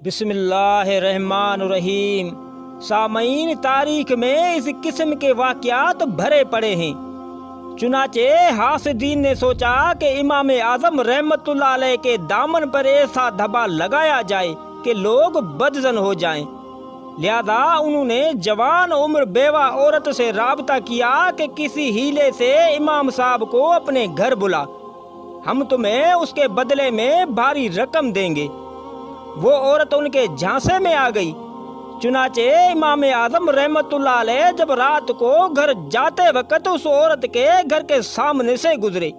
بسم اللہ الرحمن الرحیم۔ سامعین، تاریخ میں اس قسم کے واقعات بھرے پڑے ہیں۔ چنانچہ حاسدین نے سوچا کہ امام اعظم رحمت اللہ علیہ کے دامن پر ایسا دھبا لگایا جائے کہ لوگ بدظن ہو جائیں۔ لہذا انہوں نے جوان عمر بیوہ عورت سے رابطہ کیا کہ کسی ہیلے سے امام صاحب کو اپنے گھر بلا، ہم تمہیں اس کے بدلے میں بھاری رقم دیں گے۔ وہ عورت ان کے جھانسے میں آ گئی۔ چنانچہ امام اعظم رحمت اللہ علیہ جب رات کو گھر جاتے وقت اس عورت کے گھر کے سامنے سے گزرے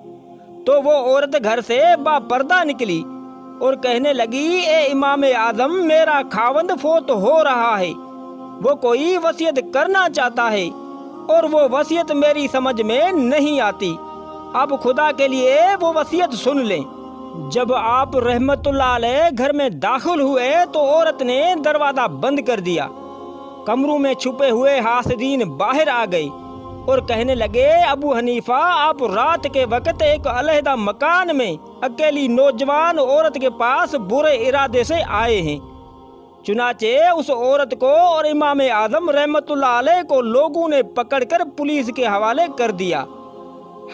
تو وہ عورت گھر سے با پردہ نکلی اور کہنے لگی، اے امام اعظم، میرا خاوند فوت ہو رہا ہے، وہ کوئی وصیت کرنا چاہتا ہے اور وہ وصیت میری سمجھ میں نہیں آتی، اب خدا کے لیے وہ وصیت سن لیں۔ جب آپ رحمت اللہ علیہ گھر میں داخل ہوئے تو عورت نے دروازہ بند کر دیا۔ کمروں میں چھپے ہوئے حاسدین باہر آ گئے اور کہنے لگے، ابو حنیفہ، آپ رات کے وقت ایک علیحدہ مکان میں اکیلی نوجوان عورت کے پاس برے ارادے سے آئے ہیں۔ چنانچہ اس عورت کو اور امام اعظم رحمت اللہ علیہ کو لوگوں نے پکڑ کر پولیس کے حوالے کر دیا۔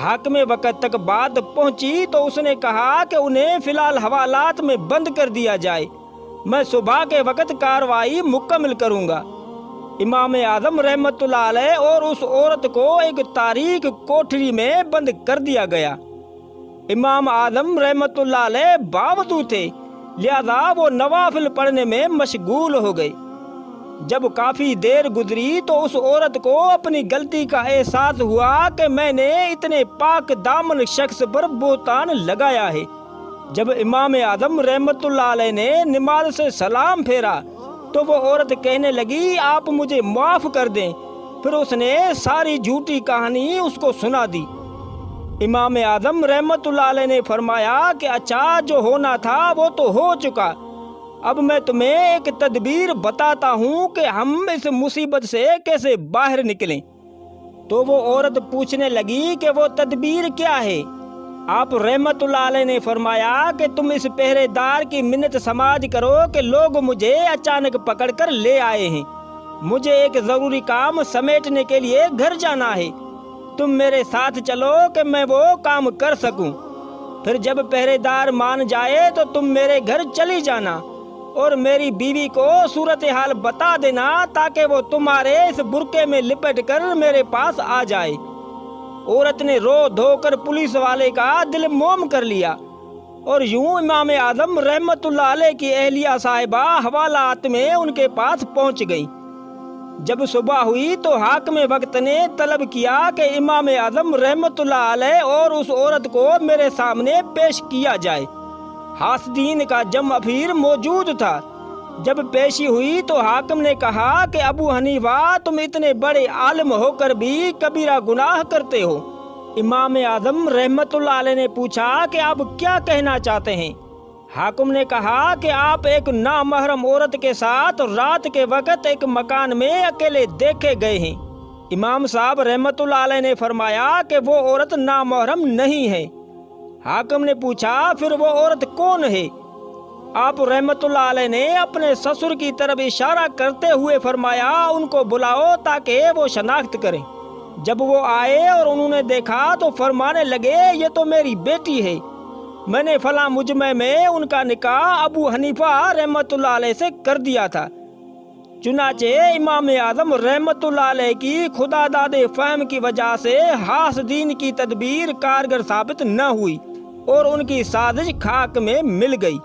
حاکم وقت تک بات پہنچی تو اس نے کہا کہ انہیں فی الحال حوالات میں بند کر دیا جائے، میں صبح کے وقت کارروائی مکمل کروں گا۔ امام اعظم رحمت اللہ علیہ اور اس عورت کو ایک تاریک کوٹری میں بند کر دیا گیا۔ امام اعظم رحمت اللہ علیہ باوضو تھے، لہذا وہ نوافل پڑھنے میں مشغول ہو گئے۔ جب کافی دیر گزری تو اس عورت کو اپنی غلطی کا احساس ہوا کہ میں نے اتنے پاک دامن شخص پر بہتان لگایا ہے۔ جب امام اعظم رحمت اللہ علیہ نے نماز سے سلام پھیرا تو وہ عورت کہنے لگی، آپ مجھے معاف کر دیں۔ پھر اس نے ساری جھوٹی کہانی اس کو سنا دی۔ امام اعظم رحمت اللہ علیہ نے فرمایا کہ اچھا، جو ہونا تھا وہ تو ہو چکا، اب میں تمہیں ایک تدبیر بتاتا ہوں کہ ہم اس مصیبت سے کیسے باہر نکلیں۔ تو وہ عورت پوچھنے لگی کہ وہ تدبیر کیا ہے؟ آپ رحمت اللہ علیہ نے فرمایا کہ تم اس پہرے دار کی منت سماج کرو کہ لوگ مجھے اچانک پکڑ کر لے آئے ہیں، مجھے ایک ضروری کام سمیٹنے کے لیے گھر جانا ہے، تم میرے ساتھ چلو کہ میں وہ کام کر سکوں۔ پھر جب پہرے دار مان جائے تو تم میرے گھر چلی جانا اور میری بیوی کو صورتحال بتا دینا تاکہ وہ تمہارے اس برقعے میں لپٹ کر میرے پاس آ جائے۔ عورت نے رو دھو کر پولیس والے کا دل موم کر لیا اور یوں امام اعظم رحمت اللہ علیہ کی اہلیہ صاحبہ حوالات میں ان کے پاس پہنچ گئیں۔ جب صبح ہوئی تو حاکم وقت نے طلب کیا کہ امام اعظم رحمت اللہ علیہ اور اس عورت کو میرے سامنے پیش کیا جائے۔ حاسدین کا جمع پھر موجود تھا۔ جب پیشی ہوئی تو حاکم نے کہا کہ ابو حنیفہ، تم اتنے بڑے عالم ہو کر بھی کبیرہ گناہ کرتے ہو۔ امام اعظم رحمت اللہ علیہ نے پوچھا کہ آپ کیا کہنا چاہتے ہیں؟ حاکم نے کہا کہ آپ ایک نامحرم عورت کے ساتھ رات کے وقت ایک مکان میں اکیلے دیکھے گئے ہیں۔ امام صاحب رحمت اللہ علیہ نے فرمایا کہ وہ عورت نامحرم نہیں ہے۔ حاکم نے پوچھا، پھر وہ عورت کون ہے؟ آپ رحمت اللہ علیہ نے اپنے سسر کی طرف اشارہ کرتے ہوئے فرمایا، ان کو بلاؤ تاکہ وہ شناخت کریں۔ جب وہ آئے اور انہوں نے دیکھا تو فرمانے لگے، یہ تو میری بیٹی ہے، میں نے فلاں مجمع میں ان کا نکاح ابو حنیفہ رحمت اللہ علیہ سے کر دیا تھا۔ چنانچہ امام اعظم رحمت اللہ علیہ کی خدا داد فہم کی وجہ سے حاسدین کی تدبیر کارگر ثابت نہ ہوئی اور ان کی سازش خاک میں مل گئی۔